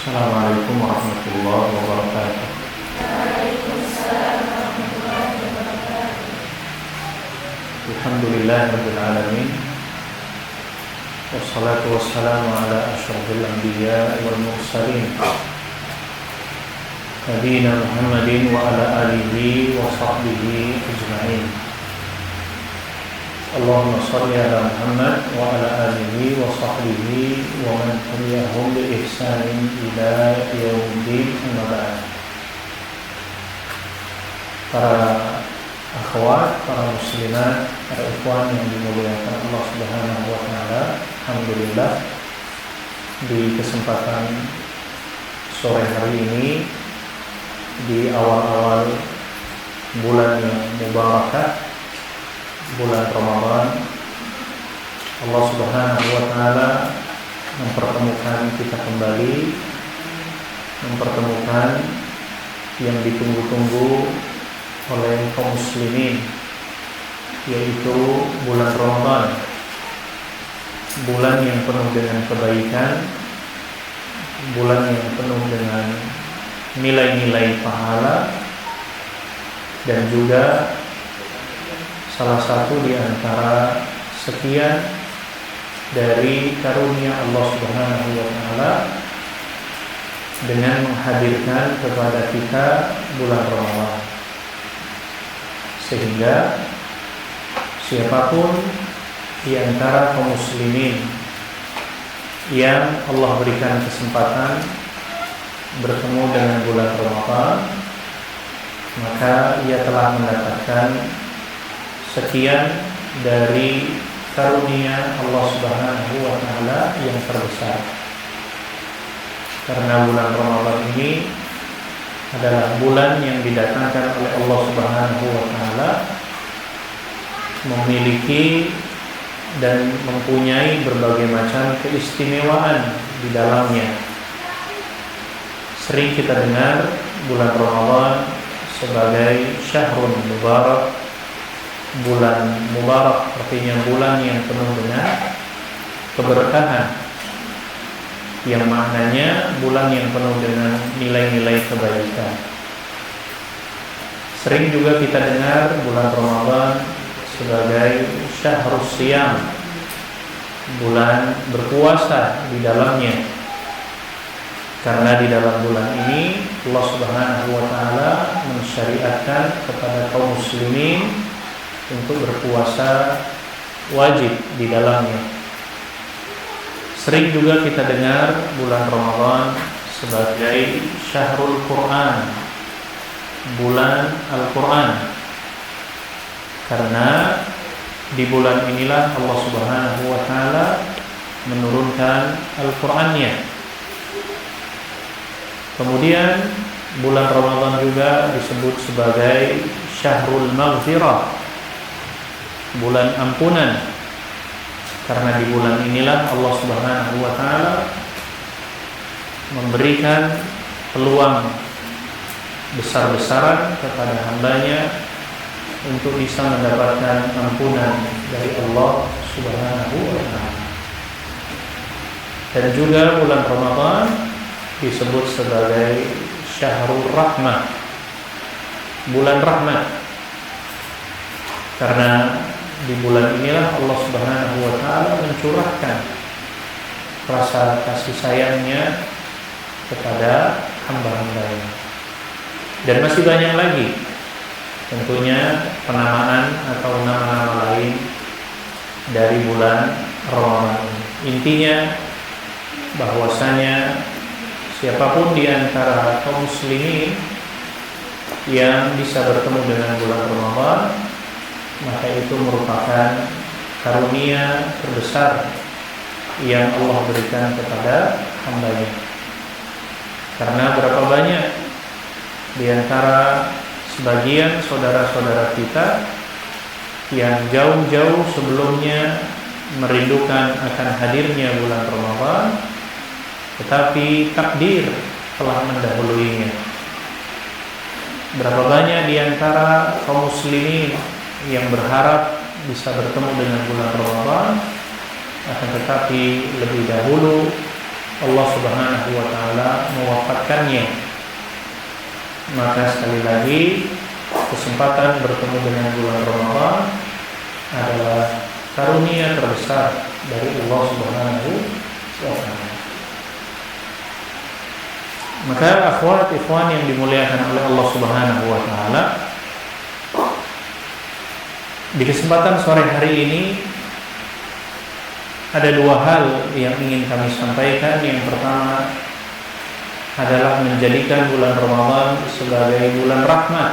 Assalamualaikum warahmatullahi wabarakatuh. Alhamdulillahirabbil alamin. Wassalatu wassalamu ala asyrafil anbiya'i wal mursalin. Nabiyina Muhammadin wa ala alihi wa sahbihi ajma'in. Allahumma shalli ala Muhammad wa ala alihi wa sahbihi wa man tabi'ahum bi ihsanin ila yaumiddin, amma ba'd. Para akhwat, para muslimat, para ikhwan yang dimuliakan Allah Subhanahu wa taala, alhamdulillah di kesempatan sore hari ini di awal-awal bulan yang mubarakah, bulan Ramadan, Allah Subhanahu wa taala mempertemukan kita kembali, mempertemukan yang ditunggu-tunggu oleh kaum muslimin, yaitu bulan Ramadan, bulan yang penuh dengan kebaikan, bulan yang penuh dengan nilai-nilai pahala, dan juga salah satu di antara sekian dari karunia Allah Subhanahu wa taala dengan menghadirkan kepada kita bulan Ramadan. Sehingga siapapun di antara kaum muslimin yang Allah berikan kesempatan bertemu dengan bulan Ramadan, maka ia telah mendapatkan sekian dari karunia Allah Subhanahu wa taala yang terbesar. Karena bulan Ramadan ini adalah bulan yang didatangkan oleh Allah Subhanahu wa taala, memiliki dan mempunyai berbagai macam keistimewaan di dalamnya. Sering kita dengar bulan Ramadan sebagai syahrun mubarak, bulan mubarak artinya bulan yang penuh dengan keberkahan, yang maknanya bulan yang penuh dengan nilai-nilai kebaikan. Sering juga kita dengar bulan Ramadan sebagai syahrus siyam, bulan berpuasa di dalamnya. Karena di dalam bulan ini Allah Subhanahu wa taala mensyariatkan kepada kaum muslimin untuk berpuasa wajib di dalamnya. Sering juga kita dengar bulan Ramadan sebagai syahrul Quran, bulan Al-Quran. Karena di bulan inilah Allah Subhanahu wa taala menurunkan Al-Qur'annya. Kemudian bulan Ramadan juga disebut sebagai syahrul maghfirah, bulan ampunan. Karena di bulan inilah Allah Subhanahu wa taala memberikan peluang besar-besaran kepada hambanya untuk bisa mendapatkan ampunan dari Allah Subhanahu wa taala. Dan juga bulan Ramadan disebut sebagai syahrul rahmah, bulan rahmat. Karena di bulan inilah Allah Subhanahu wa taala mencurahkan rasa kasih sayangnya kepada hamba-hambanya. Dan masih banyak lagi tentunya penamaan atau nama-nama lain dari bulan Ramadan. Intinya bahwasanya siapapun di antara kaum muslimin yang bisa bertemu dengan bulan Ramadan, maka itu merupakan karunia terbesar yang Allah berikan kepada hambanya. Karena berapa banyak di antara sebagian saudara-saudara kita yang jauh-jauh sebelumnya merindukan akan hadirnya bulan Ramadan, tetapi takdir telah mendahuluinya. Berapa banyak di antara kaum muslimin yang berharap bisa bertemu dengan bulan Ramadan, akan tetapi lebih dahulu Allah Subhanahu wa taala mewafatkannya. Maka sekali lagi kesempatan bertemu dengan bulan Ramadan adalah karunia terbesar dari Allah Subhanahu wa taala. Maka akhwat ikhwan yang dimuliakan oleh Allah Subhanahu wa taala, di kesempatan sore hari ini ada dua hal yang ingin kami sampaikan. Yang pertama adalah menjadikan bulan Ramadan sebagai bulan rahmat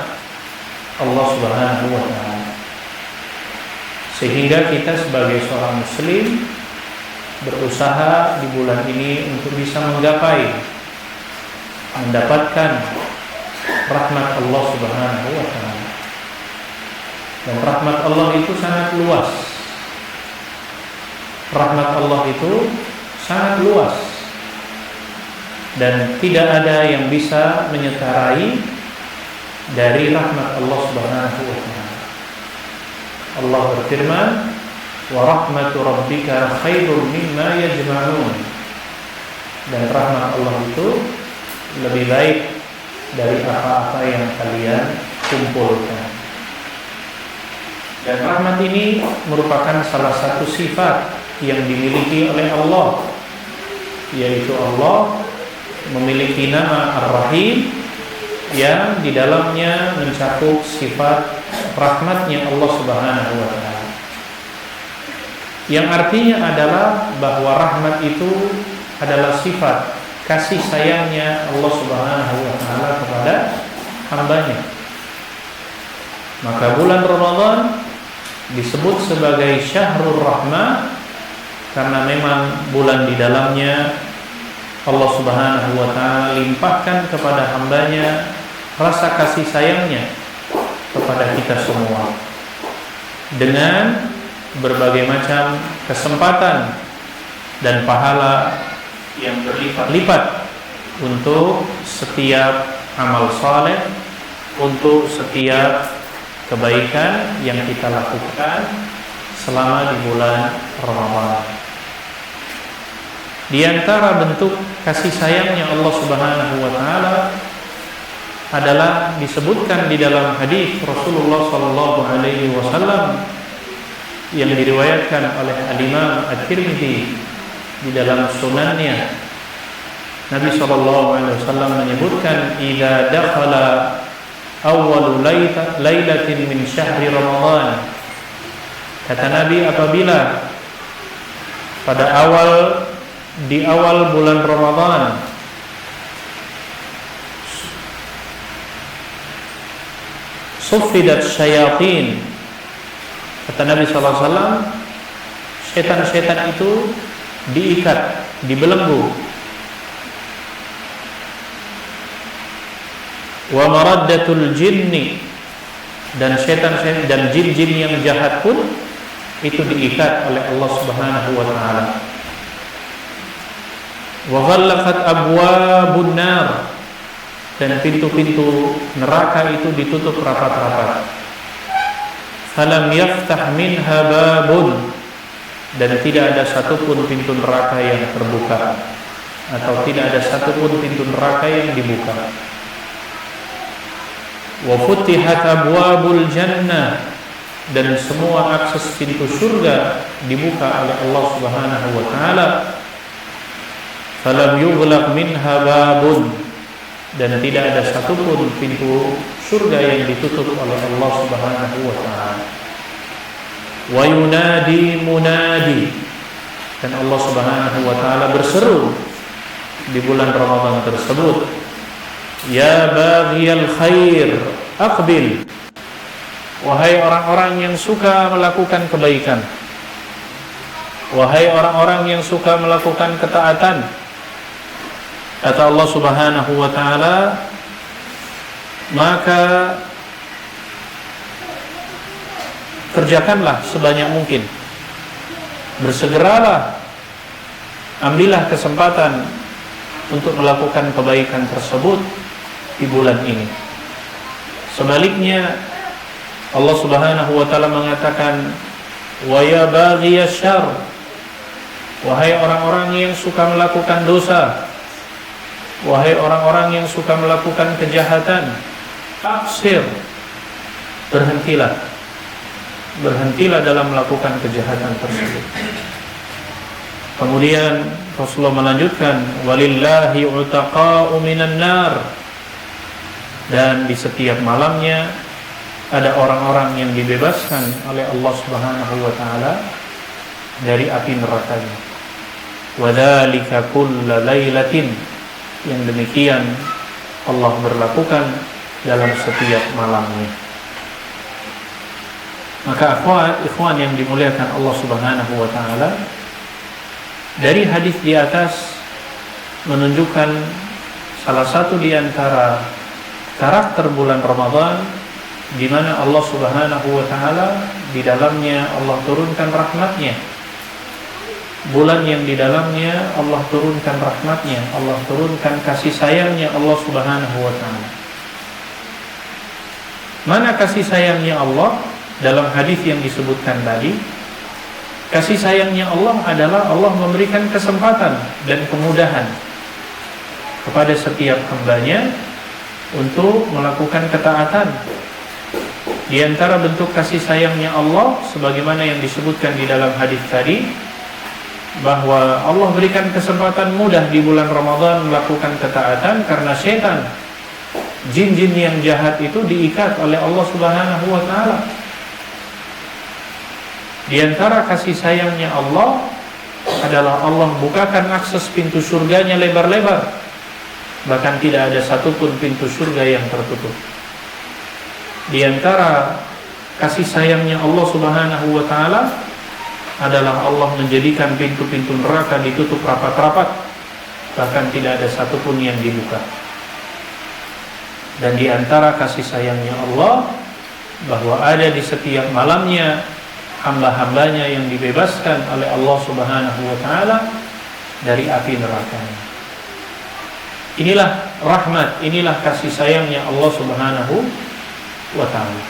Allah Subhanahu wa taala, sehingga kita sebagai seorang muslim berusaha di bulan ini untuk bisa mendapatkan rahmat Allah Subhanahu wa taala. Dan rahmat Allah itu sangat luas. Rahmat Allah itu sangat luas, dan tidak ada yang bisa menyetarai dari rahmat Allah Subhanahu wa taala. Allah berfirman, "Wa rahmatu rabbika khairum mimma yajma'un." Dan rahmat Allah itu lebih baik dari apa-apa yang kalian kumpulkan. Dan rahmat ini merupakan salah satu sifat yang dimiliki oleh Allah, yaitu Allah memiliki nama Ar-Rahim yang di dalamnya mencakup sifat rahmatnya Allah Subhanahu wa taala. Yang artinya adalah bahwa rahmat itu adalah sifat kasih sayangnya Allah Subhanahu wa taala kepada hambanya. Maka bulan Ramadan disebut sebagai Syahrul Rahmah karena memang bulan di dalamnya Allah Subhanahu wa taala limpahkan kepada hambanya rasa kasih sayangnya kepada kita semua dengan berbagai macam kesempatan dan pahala yang berlipat-lipat untuk setiap amal saleh, untuk setiap kebaikan yang kita lakukan selama di bulan Ramadan. Di antara bentuk kasih sayangnya Allah Subhanahu wa taala adalah disebutkan di dalam hadis Rasulullah sallallahu alaihi wasallam yang diriwayatkan oleh Al-Imam At-Tirmidzi di dalam sunannya. Nabi sallallahu alaihi wasallam menyebutkan, "Idza dakhala awwalu lailatin min syahri Ramadan." Kata Nabi, apabila pada di awal bulan Ramadan suffidat syayatin, kata Nabi sallallahu alaihi wasallam, setan-setan itu diikat, dibelenggu. Wa maraddatul jinni, dan setan dan jin-jin yang jahat pun itu diikat oleh Allah Subhanahu wa taala. Wa ghallaqat abwabun nar, dan pintu-pintu neraka itu ditutup rapat-rapat. Falam yaftah minha babun, dan tidak ada satupun pintu neraka yang terbuka, atau tidak ada satupun pintu neraka yang dibuka. Wa futihat abwabul jannah, dan semua akses pintu surga dibuka oleh Allah Subhanahu wa taala. Falam yughlaq minha babun, dan tidak ada satupun pintu surga yang ditutup oleh Allah Subhanahu wa taala. Wa yunadi munadi, dan Allah Subhanahu wa taala berseru di bulan Ramadan tersebut, "Ya baghiyal khair aqbil." Wahai orang-orang yang suka melakukan kebaikan, wahai orang-orang yang suka melakukan ketaatan, kata Allah Subhanahu wa taala, maka kerjakanlah sebanyak mungkin, bersegeralah, ambillah kesempatan untuk melakukan kebaikan tersebut di bulan ini. Sebaliknya, Allah Subhanahu wa taala mengatakan, "Wa ya baghiyasy syarr Wahai orang-orang yang suka melakukan dosa, wahai orang-orang yang suka melakukan kejahatan, aksir, berhentilah dalam melakukan kejahatan tersebut. Kemudian Rasulullah melanjutkan, walillahi utaqa'u minan nar, dan di setiap malamnya ada orang-orang yang dibebaskan oleh Allah Subhanahu wa taala dari api nerakanya. Wadzalika kulla lailatin, yang demikian Allah berlakukan dalam setiap malamnya. Maka ikhwan yang dimuliakan Allah Subhanahu wa taala, dari hadis di atas menunjukkan salah satu di antara karakter bulan Ramadan di mana Allah Subhanahu wa taala di dalamnya Allah turunkan rahmatnya. Bulan yang di dalamnya Allah turunkan rahmatnya, Allah turunkan kasih sayangnya Allah Subhanahu wa taala. Mana kasih sayangnya Allah? Dalam hadis yang disebutkan tadi, kasih sayangnya Allah adalah Allah memberikan kesempatan dan kemudahan kepada setiap hambanya untuk melakukan ketaatan. Di antara bentuk kasih sayangnya Allah, sebagaimana yang disebutkan di dalam hadis tadi, bahwa Allah berikan kesempatan mudah di bulan Ramadan melakukan ketaatan karena setan, jin-jin yang jahat itu diikat oleh Allah Subhanahu wa taala. Di antara kasih sayangnya Allah adalah Allah bukakan akses pintu surganya lebar-lebar, bahkan tidak ada satupun pintu surga yang tertutup. Di antara kasih sayangnya Allah Subhanahu wa taala adalah Allah menjadikan pintu-pintu neraka ditutup rapat-rapat, bahkan tidak ada satupun yang dibuka. Dan di antara kasih sayangnya Allah bahwa ada di setiap malamnya hamba-hambanya yang dibebaskan oleh Allah Subhanahu wa taala dari api nerakanya. Inilah rahmat, inilah kasih sayangnya Allah Subhanahu wa taala.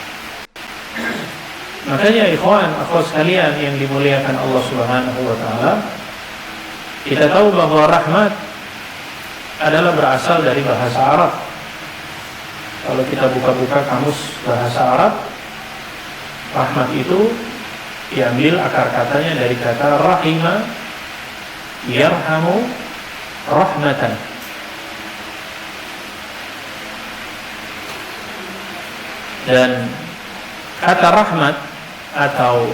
Makanya ikhwan, akhwat sekalian yang dimuliakan Allah Subhanahu wa taala, kita tahu bahwa rahmat adalah berasal dari bahasa Arab. Kalau kita buka-buka kamus bahasa Arab, rahmat itu diambil akar katanya dari kata rahima yarhamu rahmatan. Dan kata rahmat atau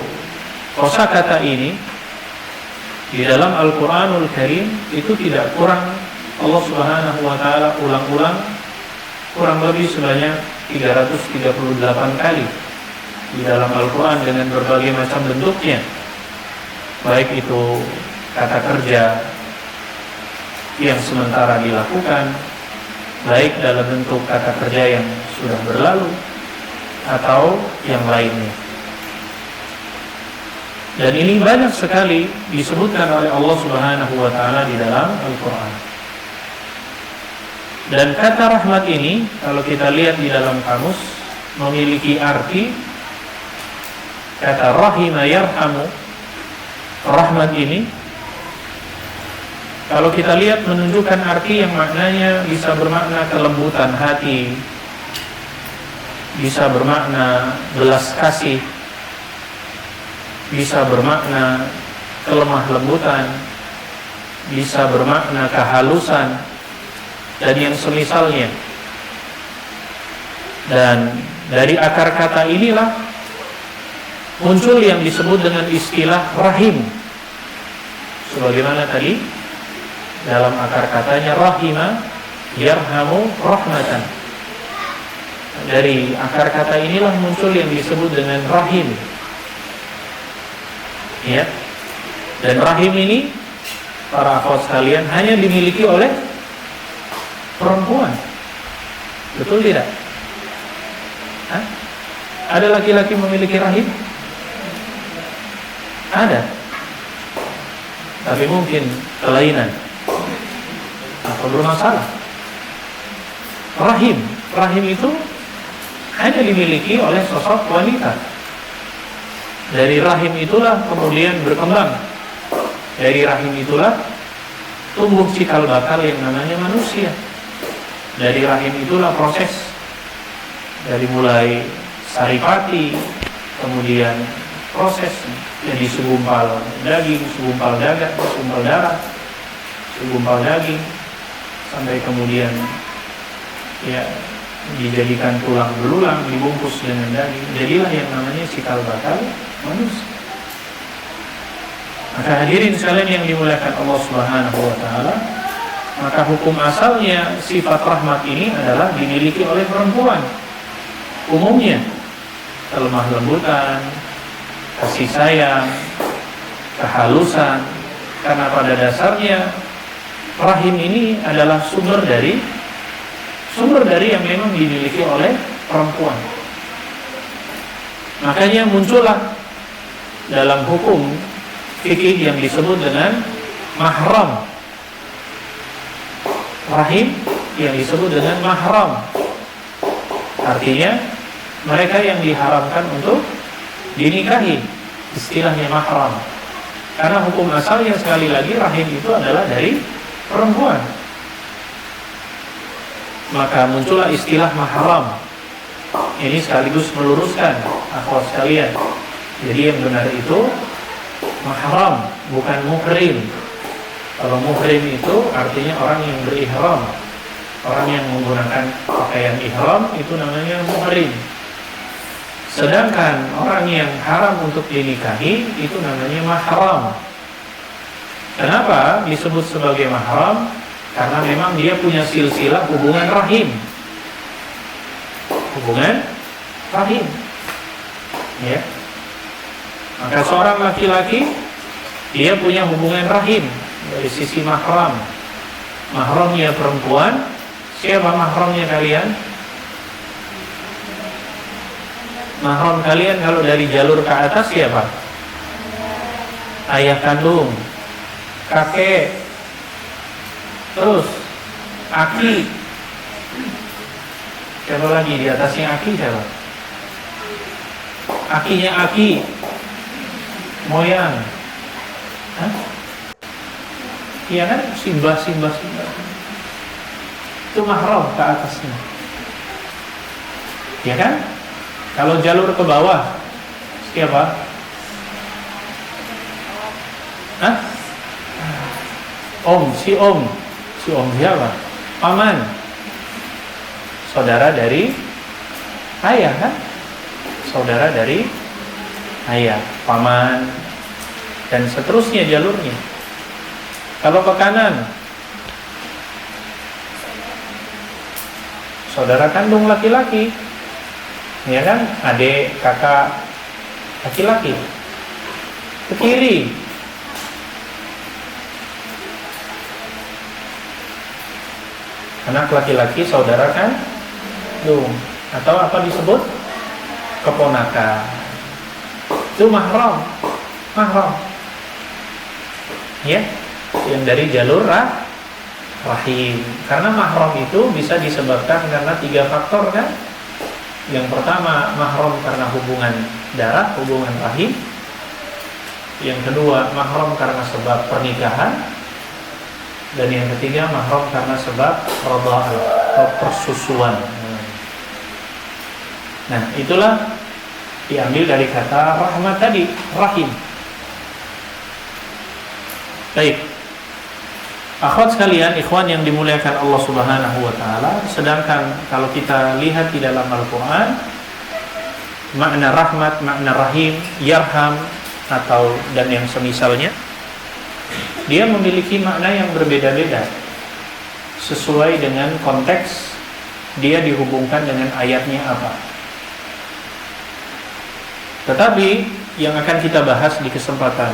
kosakata ini di dalam Al-Qur'anul Karim itu tidak kurang, Allah Subhanahu wa taala ulang-ulang kurang lebih sebanyak 338 kali di dalam Al-Quran dengan berbagai macam bentuknya, baik itu kata kerja yang sementara dilakukan, baik dalam bentuk kata kerja yang sudah berlalu atau yang lainnya. Dan ini banyak sekali disebutkan oleh Allah Subhanahu wa taala di dalam Al-Quran. Dan kata rahmat ini kalau kita lihat di dalam kamus memiliki arti, kata rahima yarhamu, rahmat ini kalau kita lihat menunjukkan arti yang maknanya bisa bermakna kelembutan hati, bisa bermakna belas kasih, bisa bermakna kelemah lembutan, bisa bermakna kehalusan dan yang semisalnya. Dan dari akar kata inilah muncul yang disebut dengan istilah rahim. Sebagaimana tadi dalam akar katanya rahima yarhamu rahmatan. Dari akar kata inilah muncul yang disebut dengan rahim. Ya. Dan rahim ini para akhwat sekalian hanya dimiliki oleh perempuan. Betul tidak? Hah? Ada laki-laki memiliki rahim? Ada. Tapi mungkin kelainan atau bermasalah. Rahim itu hanya dimiliki oleh sosok wanita. Dari rahim itulah kemudian berkembang Dari rahim itulah tumbuh cikal bakal yang namanya manusia. Dari rahim itulah proses dari mulai saripati, kemudian proses jadi segumpal daging, segumpal darah, segumpal daging, sampai kemudian ya dijadikan tulang belulang, dibungkus dengan daging. Jadilah yang namanya cikal bakal manusia. Maka hadirin sekalian yang dimuliakan Allah Subhanahu wa taala, maka hukum asalnya sifat rahmat ini adalah dimiliki oleh perempuan. Umumnya kelemah lembutan, kasih sayang, kehalusan, karena pada dasarnya rahim ini adalah sumber dari yang memang dimiliki oleh perempuan. Makanya muncullah dalam hukum fikih yang disebut dengan mahram. Rahim yang disebut dengan mahram, artinya mereka yang diharamkan untuk dinikahi, istilahnya mahram. Karena hukum asalnya sekali lagi rahim itu adalah dari perempuan. Maka muncullah istilah mahram. Ini sekaligus meluruskan akhwat sekalian. Jadi yang benar itu mahram, bukan muhrim. Kalau muhrim itu artinya orang yang berihram, orang yang menggunakan pakaian ihram, itu namanya muhrim. Sedangkan orang yang haram untuk dinikahi itu namanya mahram. Kenapa disebut sebagai mahram? Karena memang dia punya silsilah hubungan rahim. Hubungan rahim. Ya. Maka seorang laki-laki dia punya hubungan rahim dari sisi mahram. Mahramnya perempuan. Siapa mahramnya kalian? Mahram kalian kalau dari jalur ke atas siapa? Ayah kandung, kakek, terus aki. Siapa lagi di atasnya aki siapa? Akinya aki, moyang. Hah? Iya kan? Simbah. Itu mahram ke atasnya. Ya kan? Kalau jalur ke bawah siapa? Hah? Si om siapa? Paman. Saudara dari ayah kan? Saudara dari ayah, paman, dan seterusnya jalurnya. Kalau ke kanan, saudara kandung laki-laki, ya kan? Adik, kakak, laki-laki. Ke kiri, anak laki-laki, saudara kandung, atau apa disebut? Keponakan. Itu mahram. Ya, yang dari jalur rahim. Karena mahram itu bisa disebabkan karena 3 faktor kan? Yang pertama mahram karena hubungan darah, hubungan rahim. Yang kedua mahram karena sebab pernikahan. Dan yang ketiga mahram karena sebab radha'ah atau persusuan. Nah, itulah diambil dari kata rahmat tadi, rahim. Baik. Akhwat sekalian, ikhwan yang dimuliakan Allah Subhanahu wa taala, sedangkan kalau kita lihat di dalam Al-Qur'an, makna rahmat, makna rahim, yarham atau dan yang semisalnya, dia memiliki makna yang berbeda-beda sesuai dengan konteks dia dihubungkan dengan ayatnya apa. Tetapi yang akan kita bahas di kesempatan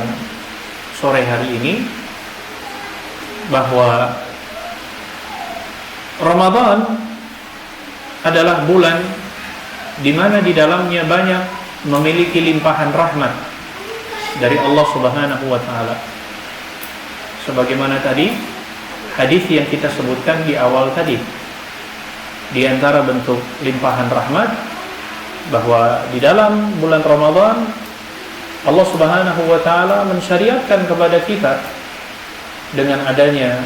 sore hari ini, bahwa Ramadan adalah bulan di mana di dalamnya banyak memiliki limpahan rahmat dari Allah Subhanahu wa taala. Sebagaimana tadi hadis yang kita sebutkan di awal tadi, di antara bentuk limpahan rahmat bahwa di dalam bulan Ramadan Allah Subhanahu wa taala mensyariatkan kepada kita dengan adanya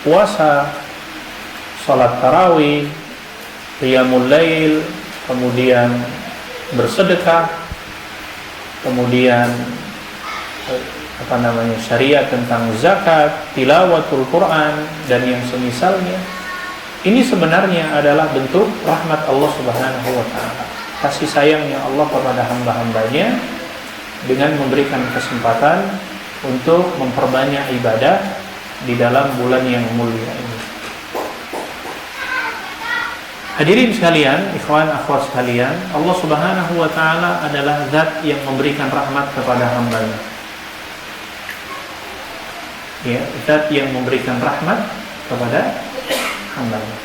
puasa, salat tarawih, qiyamul lail, kemudian bersedekah, kemudian syariat tentang zakat, tilawatul Quran dan yang semisalnya, ini sebenarnya adalah bentuk rahmat Allah Subhanahu wa taala, kasih sayangnya Allah kepada hamba-hambanya dengan memberikan kesempatan untuk memperbanyak ibadah di dalam bulan yang mulia ini. Hadirin sekalian, ikhwan akhwat sekalian, Allah Subhanahu wa taala adalah zat yang memberikan rahmat kepada hamba-Nya. Ya, zat yang memberikan rahmat kepada hamba-Nya.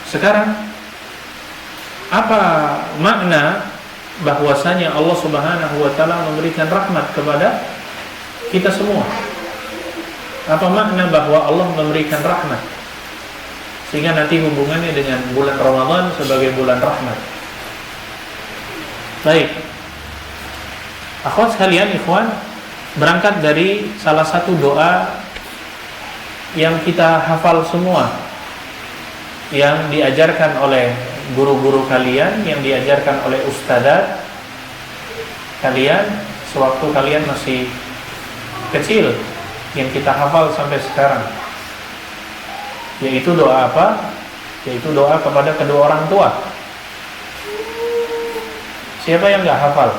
Sekarang, apa makna bahwasanya Allah Subhanahu wa taala memberikan rahmat kepada kita semua? Apa makna bahwa Allah memberikan rahmat? Sehingga nanti hubungannya dengan bulan Ramadan sebagai bulan rahmat. Baik, akhwat sekalian, ikhwan, berangkat dari salah satu doa yang kita hafal semua, yang diajarkan oleh guru-guru kalian, yang diajarkan oleh ustadzat kalian sewaktu kalian masih kecil, yang kita hafal sampai sekarang. Yaitu doa apa? Yaitu doa kepada kedua orang tua. Siapa yang enggak hafal?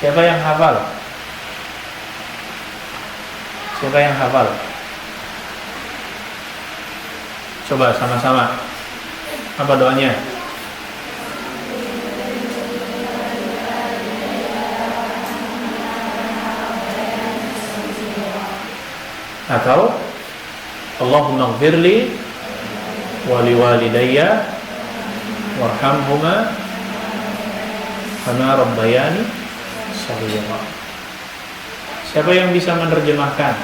Siapa yang hafal? Siapa yang hafal? Coba sama-sama. Apa doanya? Atau Allahumma ighfirli wa liwalidayya warhamhuma kama rabbayani shaghira. Siapa yang bisa menerjemahkan?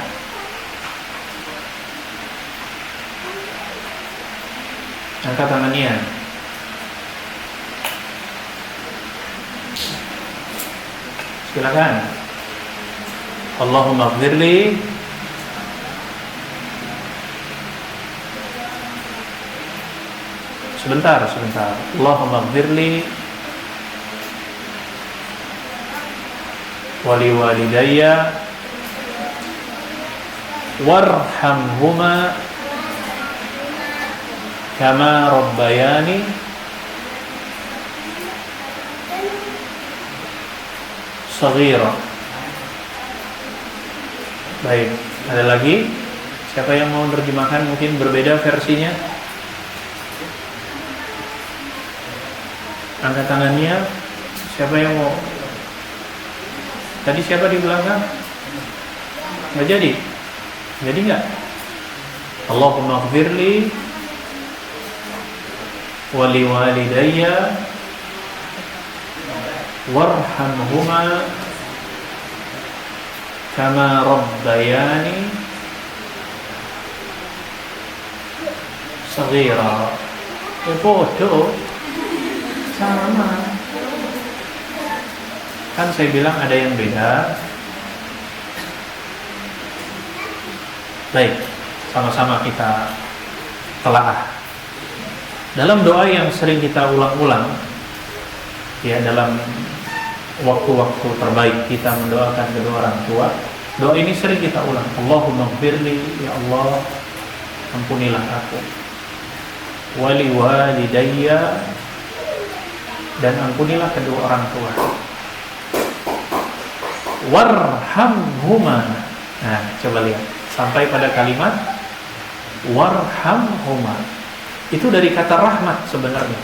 Angkat tangannya. Silakan. Allahumma ighfirli. Sebentar. Allahumma ighfirli wa liwalidayya warhamhuma kama rabbayani shaghira. Baik, ada lagi? Siapa yang mau menerjemahkan? Mungkin berbeda versinya. Angkat tangannya. Siapa yang mau? Tadi siapa di belakang? Nggak jadi? Jadi nggak? Allahumma ighfirli wa liwalidayya warhamhuma kama rabbayani shaghira. Bodoh. Sama. Kan saya bilang ada yang beda. Baik, sama-sama kita telaah. Dalam doa yang sering kita ulang-ulang, ya, dalam waktu-waktu terbaik kita mendoakan kedua orang tua, doa ini sering kita ulang. Allahumma ighfirli, ya Allah, ampunilah aku. Wali walidayya, dan ampunilah kedua orang tua. Warhamhuma. Nah, coba lihat sampai pada kalimat warhamhuma. Itu dari kata rahmat sebenarnya.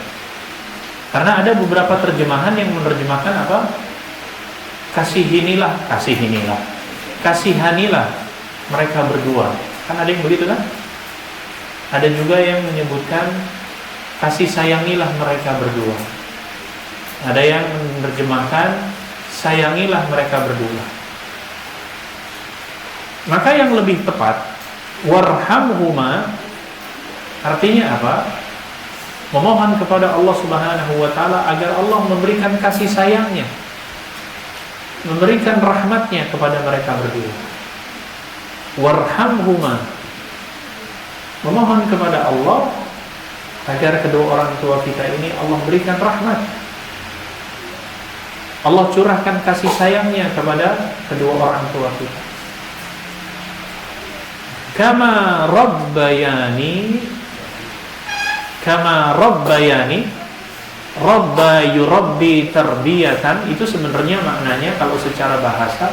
Karena ada beberapa terjemahan yang menerjemahkan apa? Kasihanilah mereka berdua. Kan ada yang begitu kan? Ada juga yang menyebutkan kasih sayangilah mereka berdua. Ada yang menerjemahkan sayangilah mereka berdua. Maka yang lebih tepat warhamhuma artinya apa? Memohon kepada Allah Subhanahu wa taala agar Allah memberikan kasih sayangnya memberikan rahmatnya kepada mereka berdua. Warhamhuma, memohon kepada Allah agar kedua orang tua kita ini Allah berikan rahmat. Allah curahkan kasih sayangnya kepada kedua orang tua kita. Kama rabbayani, rabba yurabbi tarbiyatan, itu sebenarnya maknanya kalau secara bahasa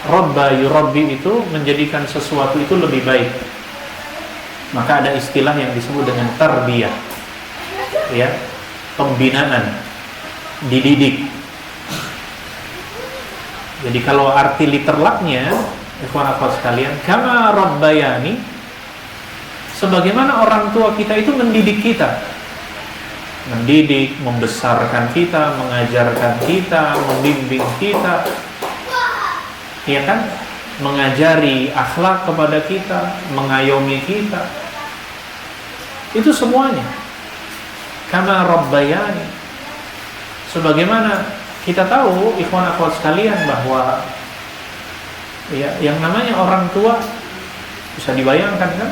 rabba yurabbi itu menjadikan sesuatu itu lebih baik. Maka ada istilah yang disebut dengan tarbiyah, ya, pembinaan, dididik. Jadi kalau arti literalnya, ikhwan akhwat sekalian, kama rabbayani, sebagaimana orang tua kita itu mendidik kita, mendidik, membesarkan kita, mengajarkan kita, membimbing kita, ya kan, mengajari akhlak kepada kita, mengayomi kita, itu semuanya kama rabbayani. Sebagaimana kita tahu, ikhwan akhwat sekalian, bahwa ya, yang namanya orang tua bisa dibayangkan kan,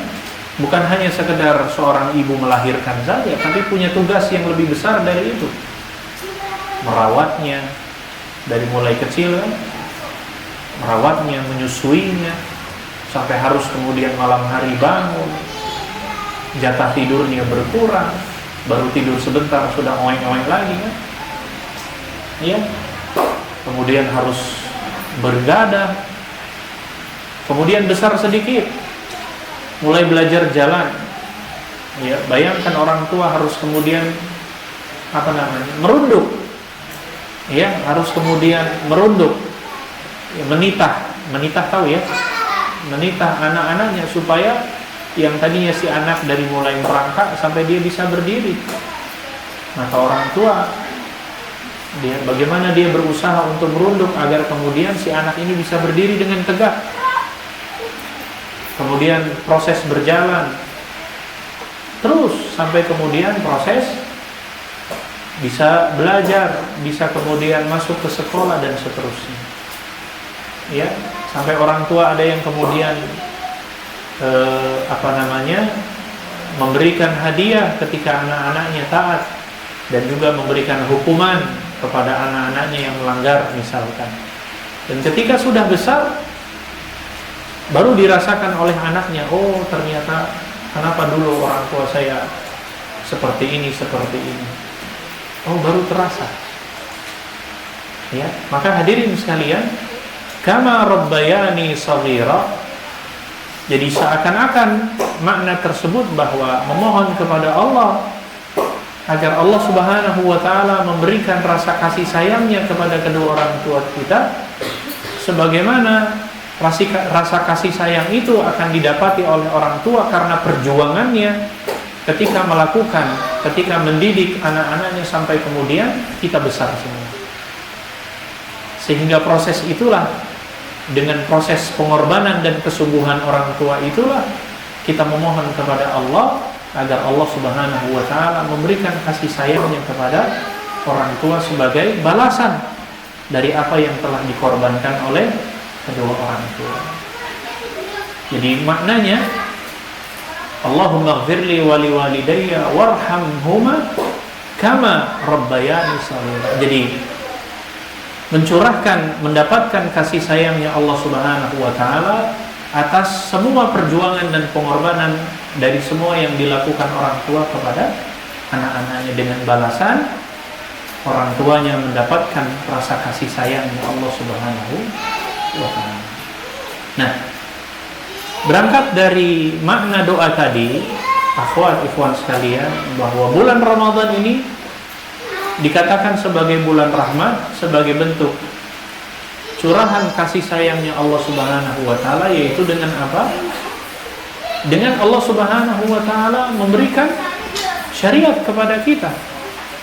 bukan hanya sekedar seorang ibu melahirkan saja, tapi punya tugas yang lebih besar dari itu. Merawatnya dari mulai kecil kan, merawatnya, menyusuinya, sampai harus kemudian malam hari bangun, jatah tidurnya berkurang, baru tidur sebentar sudah oeng-oeng lagi kan. Ya, kemudian harus bergadang, kemudian besar sedikit, mulai belajar jalan. Ya, bayangkan orang tua harus kemudian merunduk. Ya, harus kemudian merunduk, ya, menitah tahu ya, menitah anak-anaknya supaya yang tadinya si anak dari mulai merangkak sampai dia bisa berdiri. Maka orang tua, bagaimana dia berusaha untuk merunduk agar kemudian si anak ini bisa berdiri dengan tegak. Kemudian proses berjalan terus sampai kemudian proses bisa belajar, bisa kemudian masuk ke sekolah dan seterusnya. Ya, sampai orang tua ada yang kemudian memberikan hadiah ketika anak-anaknya taat, dan juga memberikan hukuman kepada anak-anaknya yang melanggar misalkan. Dan ketika sudah besar, baru dirasakan oleh anaknya, oh ternyata kenapa dulu orang tua saya seperti ini. Oh, baru terasa. Ya, maka hadirin sekalian, kama rabbayani shaghira. Jadi seakan-akan makna tersebut bahwa memohon kepada Allah agar Allah Subhanahu wa taala memberikan rasa kasih sayangnya kepada kedua orang tua kita, sebagaimana rasa kasih sayang itu akan didapati oleh orang tua karena perjuangannya ketika mendidik anak-anaknya sampai kemudian kita besar semua. Sehingga proses itulah, dengan proses pengorbanan dan kesungguhan orang tua itulah, kita memohon kepada Allah agar Allah Subhanahu wa taala memberikan kasih sayangnya kepada orang tua sebagai balasan dari apa yang telah dikorbankan oleh kedua orang tua. Jadi maknanya, Allahumma ighfirli wa liwalidayya warhamhuma kama rabbayani shaghira. Jadi mendapatkan kasih sayangnya Allah Subhanahu wa taala atas semua perjuangan dan pengorbanan dari semua yang dilakukan orang tua kepada anak-anaknya, dengan balasan orang tuanya mendapatkan rasa kasih sayangnya Allah Subhanahu wa taala. Nah, berangkat dari makna doa tadi, ikhwan sekalian, bahwa bulan Ramadan ini dikatakan sebagai bulan rahmat, sebagai bentuk curahan kasih sayangnya Allah Subhanahu wa taala, yaitu dengan apa? Dengan Allah Subhanahu wa taala memberikan syariat kepada kita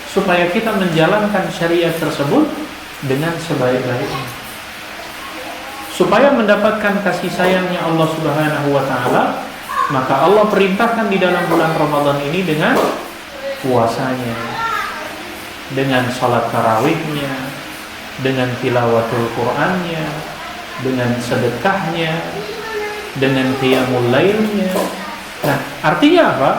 supaya kita menjalankan syariat tersebut dengan sebaik-baiknya. Supaya mendapatkan kasih sayangnya Allah Subhanahu wa taala, maka Allah perintahkan di dalam bulan Ramadan ini dengan puasanya, dengan salat tarawihnya, dengan tilawatul Qur'annya, dengan sedekahnya, dengan qiyamul lailnya. Nah, artinya apa?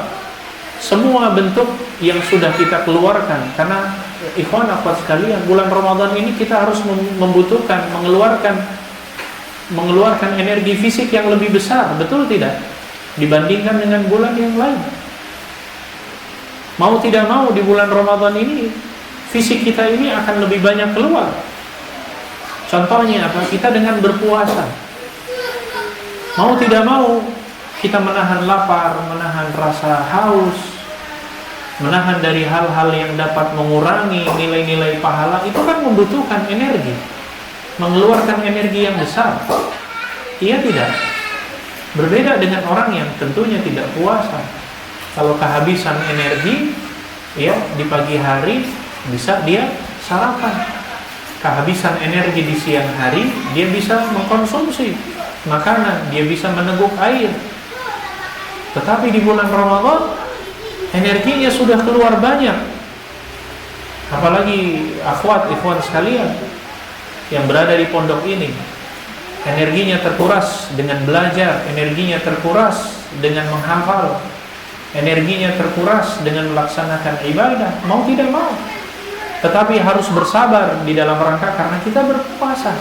Semua bentuk yang sudah kita keluarkan, karena ikhwan akhwat sekalian, bulan Ramadan ini kita harus membutuhkan mengeluarkan energi fisik yang lebih besar, betul tidak? Dibandingkan dengan bulan yang lain. Mau tidak mau di bulan Ramadan ini fisik kita ini akan lebih banyak keluar. Contohnya apa? Kita dengan berpuasa. Mau tidak mau kita menahan lapar, menahan rasa haus, menahan dari hal-hal yang dapat mengurangi nilai-nilai pahala, itu kan membutuhkan energi, mengeluarkan energi yang besar. Iya tidak? Berbeda dengan orang yang tentunya tidak puasa. Kalau kehabisan energi, ya di pagi hari bisa dia sarapan. Kehabisan energi di siang hari, dia bisa mengkonsumsi makanan, dia bisa meneguk air. Tetapi di bulan Ramadan energinya sudah keluar banyak. Apalagi akhwat, ikhwan sekalian yang berada di pondok ini, energinya terkuras dengan belajar, energinya terkuras dengan menghafal, energinya terkuras dengan melaksanakan ibadah, mau tidak mau. Tetapi harus bersabar di dalam rangka karena kita berpuasa.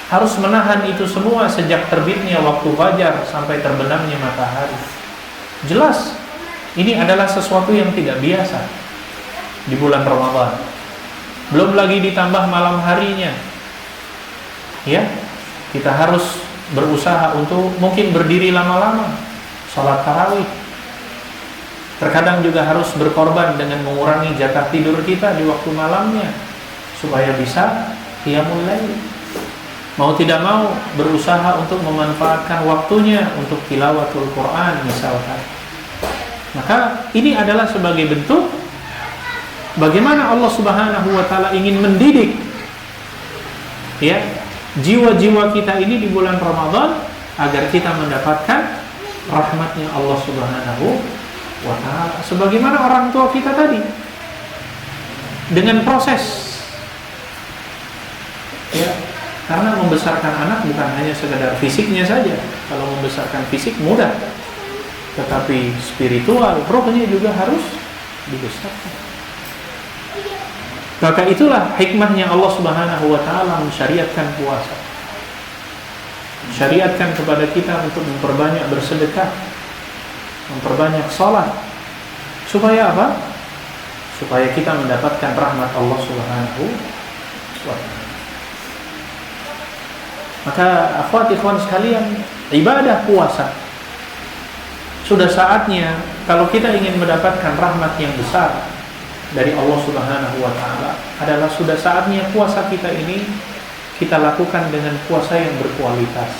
Harus menahan itu semua sejak terbitnya waktu fajar sampai terbenamnya matahari. Jelas, ini adalah sesuatu yang tidak biasa di bulan Ramadan. Belum lagi ditambah malam harinya. Ya, kita harus berusaha untuk mungkin berdiri lama-lama, sholat tarawih. Terkadang juga harus berkorban dengan mengurangi jatah tidur kita di waktu malamnya supaya bisa qiyamul lail. Mau tidak mau berusaha untuk memanfaatkan waktunya untuk tilawatul Quran misalkan. Maka ini adalah sebagai bentuk bagaimana Allah Subhanahu wa taala ingin mendidik ya jiwa-jiwa kita ini di bulan Ramadan agar kita mendapatkan rahmatnya Allah Subhanahu wa ta'ala. Sebagaimana orang tua kita tadi dengan proses ya, karena membesarkan anak bukan hanya sekedar fisiknya saja. Kalau membesarkan fisik mudah, tetapi spiritual, rohnya juga harus dibesarkan. Maka itulah hikmahnya Allah Subhanahu wa ta'ala mensyariatkan puasa, syariatkan kepada kita untuk memperbanyak bersedekah, memperbanyak sholat. Supaya apa? Supaya kita mendapatkan rahmat Allah Subhanahu wa ta'ala. Maka akhwat ikhwan sekalian, ibadah puasa sudah saatnya. Kalau kita ingin mendapatkan rahmat yang besar dari Allah Subhanahu wa ta'ala, adalah sudah saatnya puasa kita ini kita lakukan dengan puasa yang berkualitas.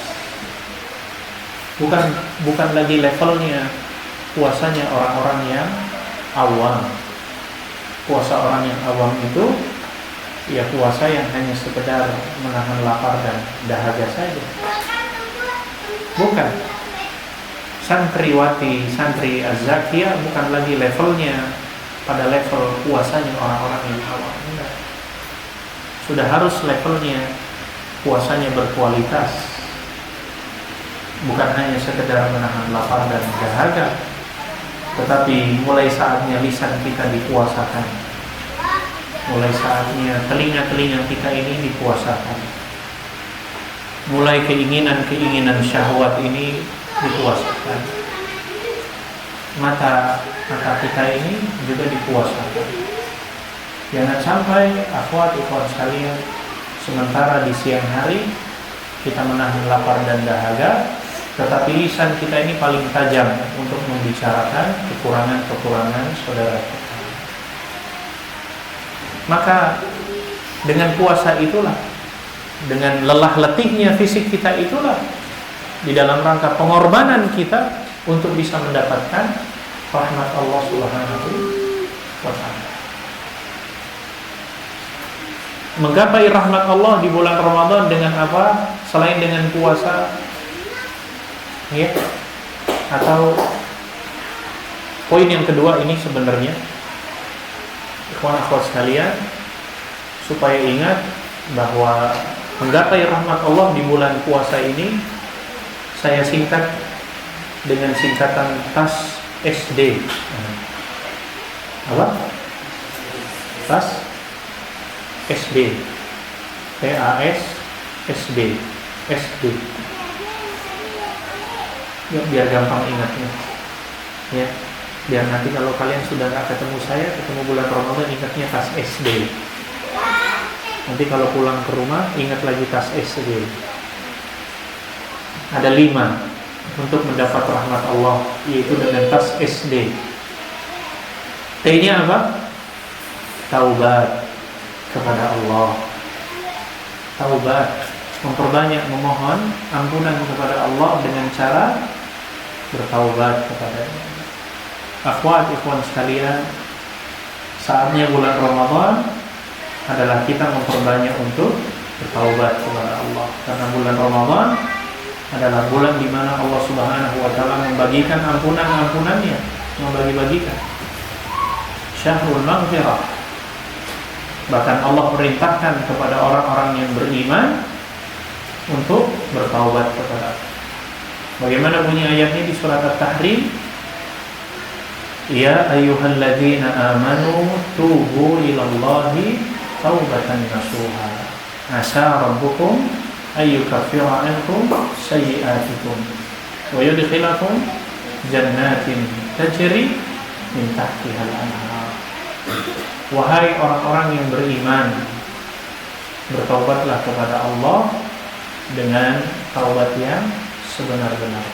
Bukan lagi levelnya puasanya orang-orang yang awam. Puasa orang yang awam itu ya puasa yang hanya sekedar menahan lapar dan dahaga saja. Bukan. Santriwati, santri az-zakiyah bukan lagi levelnya pada level puasanya orang-orang yang awam. Enggak. Sudah harus levelnya puasanya berkualitas. Bukan hanya sekedar menahan lapar dan dahaga, tetapi mulai saatnya lisan kita dipuasakan. Mulai saatnya telinga-telinga kita ini dipuasakan. Mulai keinginan-keinginan syahwat ini dipuasakan. Mata kita ini juga dipuasakan. Jangan sampai akhwat ikhwan sekalian, sementara di siang hari kita menahan lapar dan dahaga, tetapi lisan kita ini paling tajam untuk membicarakan kekurangan-kekurangan saudara kita. Maka dengan puasa itulah, dengan lelah letihnya fisik kita itulah, di dalam rangka pengorbanan kita untuk bisa mendapatkan rahmat Allah Subhanahu wa ta'ala. Menggapai rahmat Allah di bulan Ramadan dengan apa? Selain dengan puasa, ya. Atau poin yang kedua ini sebenarnya, ikhwan akhwat sekalian, supaya ingat bahwa menggapai rahmat Allah di bulan puasa ini saya singkat dengan singkatan TAS SD. Apa? TAS SD. TAS SD. SD. Ya, biar gampang ingatnya. Ya, biar nanti kalau kalian sudah nggak ketemu saya, ketemu bulan Ramadan ingatnya TAS SD. Nanti kalau pulang ke rumah ingat lagi TAS SD. Ada 5 untuk mendapat rahmat Allah, yaitu dengan TAS SD. T-nya apa? Taubat kepada Allah. Taubat, memperbanyak memohon ampunan kepada Allah dengan cara bertaubat kepada-Nya. Akhwat, ikhwan sekalian, saatnya bulan Ramadan adalah kita memperbanyak untuk bertaubat kepada Allah. Karena bulan Ramadan adalah bulan di mana Allah Subhanahu wa taala membagikan ampunan-ampunannya, membagi-bagikan. Syahrul Maghfirah. Bahkan Allah perintahkan kepada orang-orang yang beriman untuk bertaubat kepada Allah. Bagaimana bunyi ayatnya di surat At-Tahrim? Ya ayyuhalladzina amanu tubu ilallahi taubatan nasuha. Asa rabbukum ayyukaffira ankum sayyi'atikum wa yudkhilakum jannatin tajri min tahtihal anhar. Wahai orang-orang yang beriman, bertaubatlah kepada Allah dengan taubat yang sebenar-benar.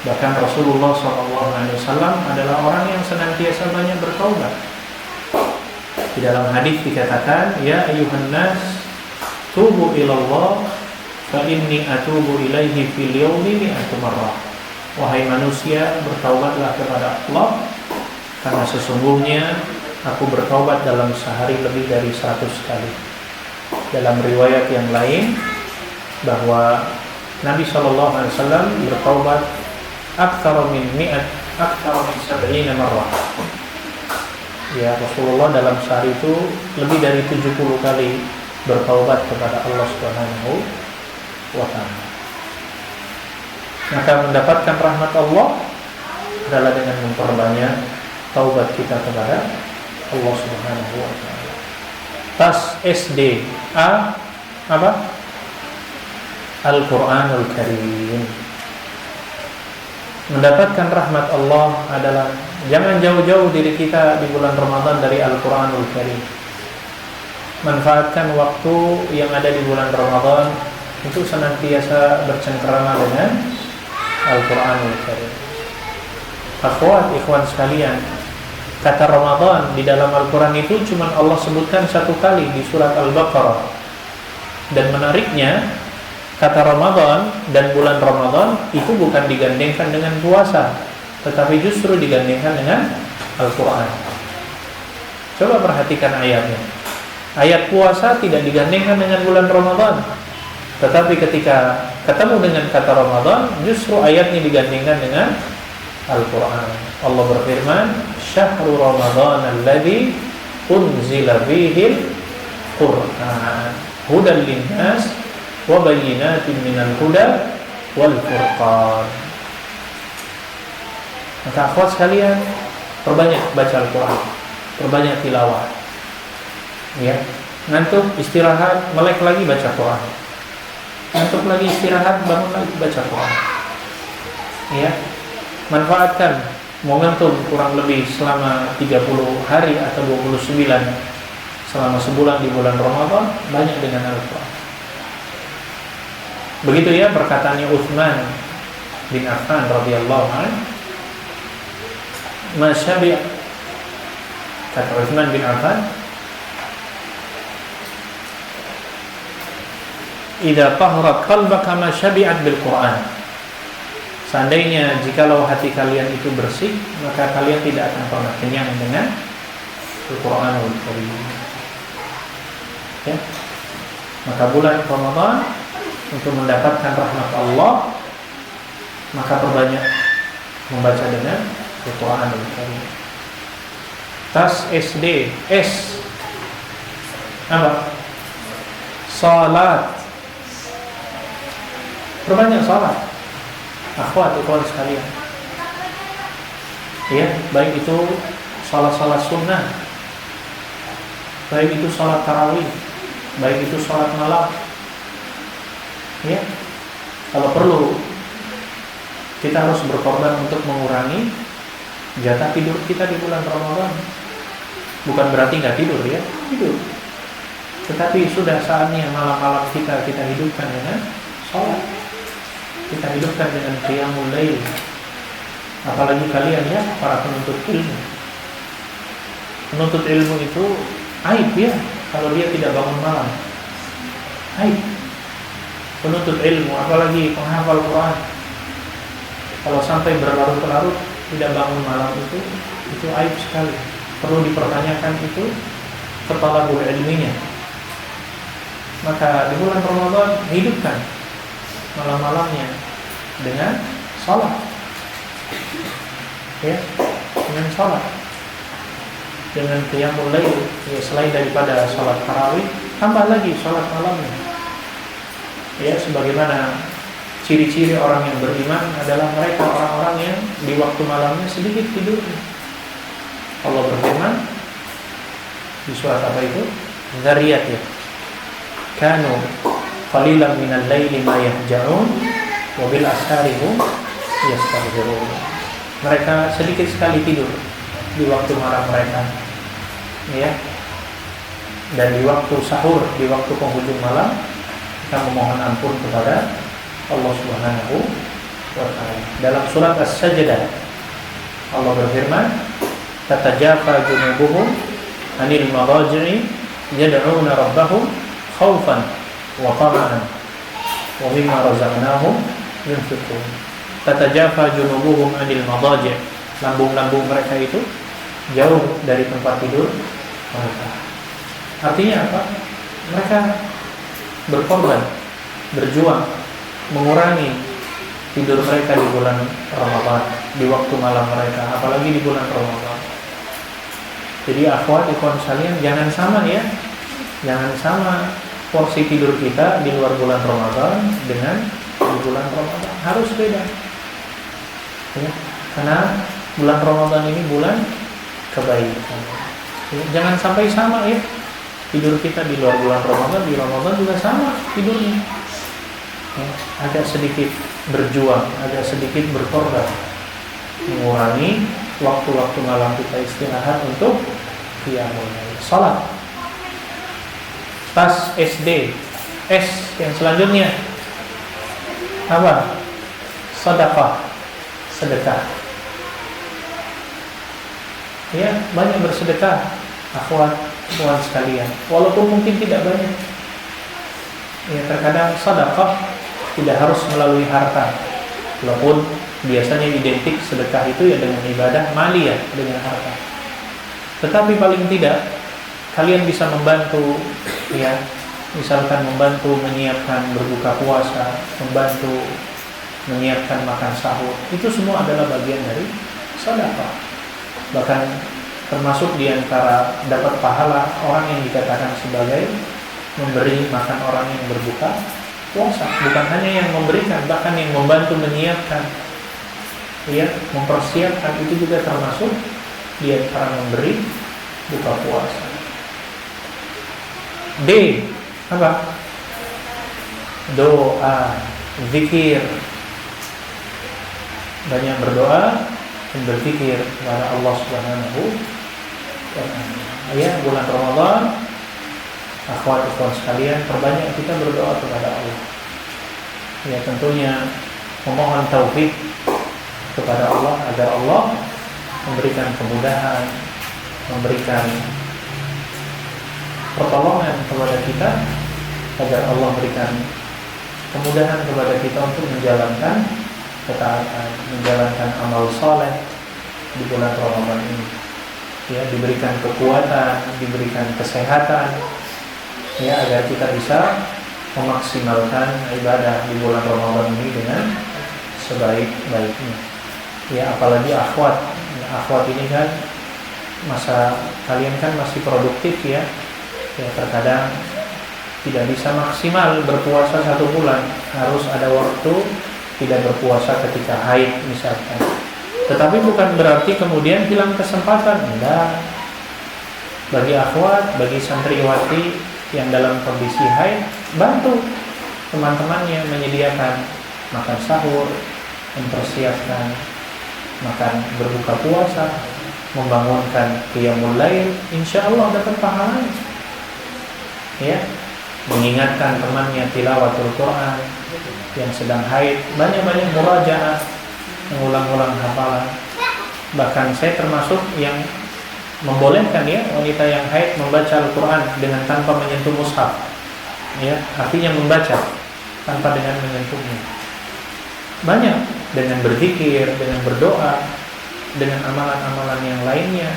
Bahkan Rasulullah SAW adalah orang yang senantiasa banyak bertaubat. Di dalam hadis dikatakan, Ya ayuhan nas, tubu ilallah, fa inni atubu ilaihi fil yawmi mi'atu marrah. Wahai manusia, bertaubatlah kepada Allah, karena sesungguhnya aku bertaubat dalam sehari lebih dari 100 kali. Dalam riwayat yang lain, bahwa Nabi SAW bertaubat aktsara min 70 marrah. Ya, Rasulullah dalam sehari itu lebih dari 70 kali bertaubat kepada Allah Subhanahu wa taala. Maka mendapatkan rahmat Allah adalah dengan memperbanyak taubat kita kepada Allah Subhanahu wa taala. TAS SD A apa? Al-Qur'anul Karim. Mendapatkan rahmat Allah adalah jangan jauh-jauh diri kita di bulan Ramadan dari Al-Qur'anul Karim. Manfaatkan waktu yang ada di bulan Ramadan untuk senantiasa bercengkrama dengan Al-Qur'anul Karim. Akhwat, ikhwan sekalian, kata Ramadan di dalam Al-Quran itu cuma Allah sebutkan 1 kali di surat Al-Baqarah. Dan menariknya, kata Ramadan dan bulan Ramadan itu bukan digandengkan dengan puasa, tetapi justru digandengkan dengan Al-Quran. Coba perhatikan ayatnya. Ayat puasa tidak digandengkan dengan bulan Ramadan, tetapi ketika ketemu dengan kata Ramadan, justru ayatnya digandengkan dengan Al-Quran. Allah berfirman, Syahrul Ramadan alladzi unzila fihil Qur'an hudan linnas wa bayyinatin minal huda wal furqan. Maka akhwat sekalian, perbanyak baca Al-Quran, perbanyak tilawah. Ya, ngantuk istirahat, melek lagi baca Quran. Ngantuk lagi istirahat, bangun lagi baca Quran. Ya, manfaatkan momentum kurang lebih selama 30 hari atau 29 selama sebulan di bulan Ramadan banyak dengan Al-Quran. Begitu ya perkataannya Utsman bin Affan radhiyallahu anhu, masyabi' kata Utsman bin Affan, idza taharat qalbaka ma syabi'at bil Quran. Seandainya jikalau hati kalian itu bersih, maka kalian tidak akan pernah kenyang dengan Al-Qur'anul Karim. Ya. Maka bulan Ramadan untuk mendapatkan rahmat Allah, maka perbanyak membaca dengan Al-Qur'anul Karim. Tas SD, S apa? Salat. Perbanyak salat. Akhwat ikhwan sekalian. Ya, baik itu salat-salat sunnah, baik itu salat tarawih, baik itu salat malam. Ya, kalau perlu kita harus berkorban untuk mengurangi jatah tidur kita di bulan Ramadan. Bukan berarti nggak tidur ya, tidur. Tetapi sudah saatnya malam-malam kita hidupkan dengan sholat. Kita hidupkan dengan qiyamul lail. Apalagi kalian ya, para penuntut ilmu. Penuntut ilmu itu aib ya, kalau dia tidak bangun malam. Aib. Penuntut ilmu, apalagi penghafal Quran, kalau sampai berlarut-larut tidak bangun malam itu aib sekali. Perlu dipertanyakan itu kepala guru ilminya. Maka di bulan Ramadan hidupkan malam-malamnya dengan salat. Ya, dengan salat. Dengan qiyamul lail, ya, selain daripada salat tarawih, tambah lagi salat malamnya. Ya, sebagaimana ciri-ciri orang yang beriman adalah mereka orang-orang yang di waktu malamnya sedikit tidur. Allah berfirman di surat apa itu? Dzariyat ya. Kanu qalilan minal laili ma yahja'un wa bil ashari hum yastaghfirun. Mereka sedikit sekali tidur di waktu malam mereka. Ya. Dan di waktu sahur, di waktu penghujung malam kita memohon ampun kepada Allah Subhanahu wa taala. Dalam surat As-Sajdah Allah berfirman, "Tatajafa junubuhum 'anil madaji'i yad'una rabbahum khaufan wa tama'an wa mimma razaqnahum yunfiqun." Tatajafa junubuhum 'anil madaji'. Lambung-lambung mereka itu jauh dari tempat tidur mereka. Artinya apa? Mereka berkorban, berjuang mengurangi tidur mereka di bulan Ramadan, di waktu malam mereka, apalagi di bulan Ramadan. Jadi akhwat ikhwan sekalian, jangan sama ya. Jangan sama porsi tidur kita di luar bulan Ramadan dengan di bulan Ramadan. Harus beda. Ya, karena bulan Ramadan ini bulan kebaikan. Ya, jangan sampai sama ya. Tidur kita di luar bulan Ramadan, di Ramadan juga sama tidurnya. Ya, agak sedikit berjuang, agak sedikit berkorban, mengurangi waktu-waktu malam kita istirahat untuk qiyamul lail, salat. Tas SD, S yang selanjutnya apa? Sedekah, sedekah. Ya, banyak bersedekah, akhwat, ikhwan sekalian. Walaupun mungkin tidak banyak. Ya, terkadang sedekah tidak harus melalui harta. Walaupun biasanya identik sedekah itu ya dengan ibadah maliyah, dengan harta. Tetapi paling tidak kalian bisa membantu, ya, misalkan membantu menyiapkan berbuka puasa, membantu menyiapkan makan sahur. Itu semua adalah bagian dari sedekah. Bahkan termasuk di antara dapat pahala orang yang dikatakan sebagai memberi makan orang yang berbuka puasa. Bukan hanya yang memberikan, bahkan yang membantu menyiapkan, ya, mempersiapkan, itu juga termasuk di antara memberi buka puasa. D, apa? Doa, zikir. Banyak berdoa dan berzikir kepada Allah Subhanahu wa taala. Ya, bulan Ramadan, akhwat ikhwan sekalian, perbanyak kita berdoa kepada Allah. Ya, tentunya memohon taufik kepada Allah agar Allah memberikan kemudahan, memberikan pertolongan kepada kita, agar Allah memberikan kemudahan kepada kita untuk menjalankan ketaatan, menjalankan amal saleh di bulan Ramadan ini. Ya, diberikan kekuatan, diberikan kesehatan, ya, agar kita bisa memaksimalkan ibadah di bulan Ramadan ini dengan sebaik-baiknya. Ya, apalagi akhwat. Ya, akhwat ini kan masa kalian kan masih produktif ya. Ya, terkadang tidak bisa maksimal berpuasa 1 bulan, harus ada waktu tidak berpuasa ketika haid misalkan. Tetapi bukan berarti kemudian hilang kesempatan, enggak. Bagi akhwat, bagi santriwati yang dalam kondisi haid, bantu teman-temannya menyediakan makan sahur, mempersiapkan makan berbuka puasa, membangunkan qiyamul lail, insyaallah dapat pahalanya. Ya, mengingatkan temannya tilawatul Quran yang sedang haid, banyak-banyak murajaah, mengulang-ulang hafalan. Bahkan saya termasuk yang membolehkan ya wanita yang haid membaca Al-Quran dengan tanpa menyentuh mushaf. Ya, artinya membaca tanpa dengan menyentuhnya. Banyak dengan berzikir, dengan berdoa, dengan amalan-amalan yang lainnya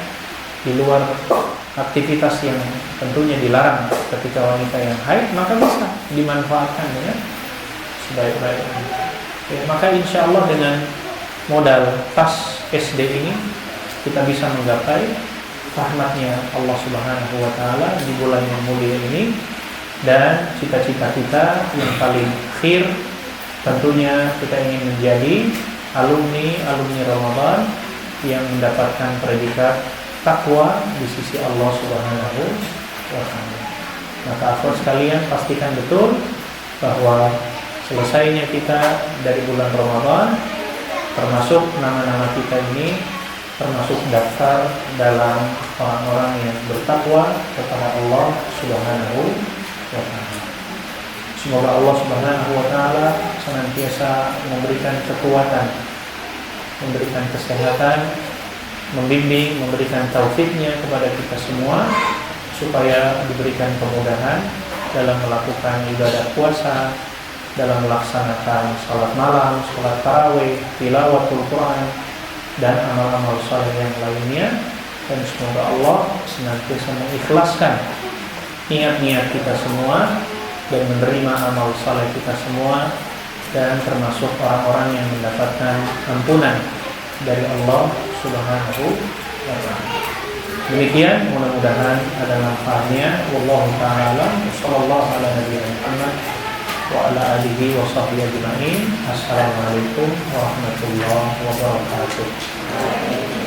di luar aktivitas yang tentunya dilarang ketika wanita yang haid, maka bisa dimanfaatkan dengan sebaik-baiknya. Ya, maka insya Allah dengan modal tas SD ini kita bisa menggapai rahmatnya Allah Subhanahu Wa Taala di bulan yang mulia ini, dan cita-cita kita yang paling akhir tentunya kita ingin menjadi alumni Ramadan yang mendapatkan predikat takwa di sisi Allah Subhanahu wa Ta'ala. Maka akhwat sekalian, pastikan betul bahwa selesainya kita dari bulan Ramadan, termasuk nama-nama kita ini termasuk daftar dalam orang-orang yang bertakwa kepada Allah Subhanahu wa Ta'ala. Semoga Allah Subhanahu wa Ta'ala senantiasa memberikan kekuatan, memberikan kesehatan, membimbing, memberikan taufiknya kepada kita semua, supaya diberikan kemudahan dalam melakukan ibadah puasa, dalam melaksanakan salat malam, salat tarawih, tilawatul Quran, dan amal-amal saleh yang lainnya. Dan semoga Allah senantiasa mengikhlaskan niat-niat kita semua dan menerima amal saleh kita semua, dan termasuk orang-orang yang mendapatkan ampunan dari Allah Subhanahu wa Ta'ala. Demikian, mudah-mudahan ada manfaatnya. Wallahu ta'ala sallallahu ala nabiyina Muhammad wa ala alihi wa sahbihi ajma'in. Assalamualaikum warahmatullahi wabarakatuh.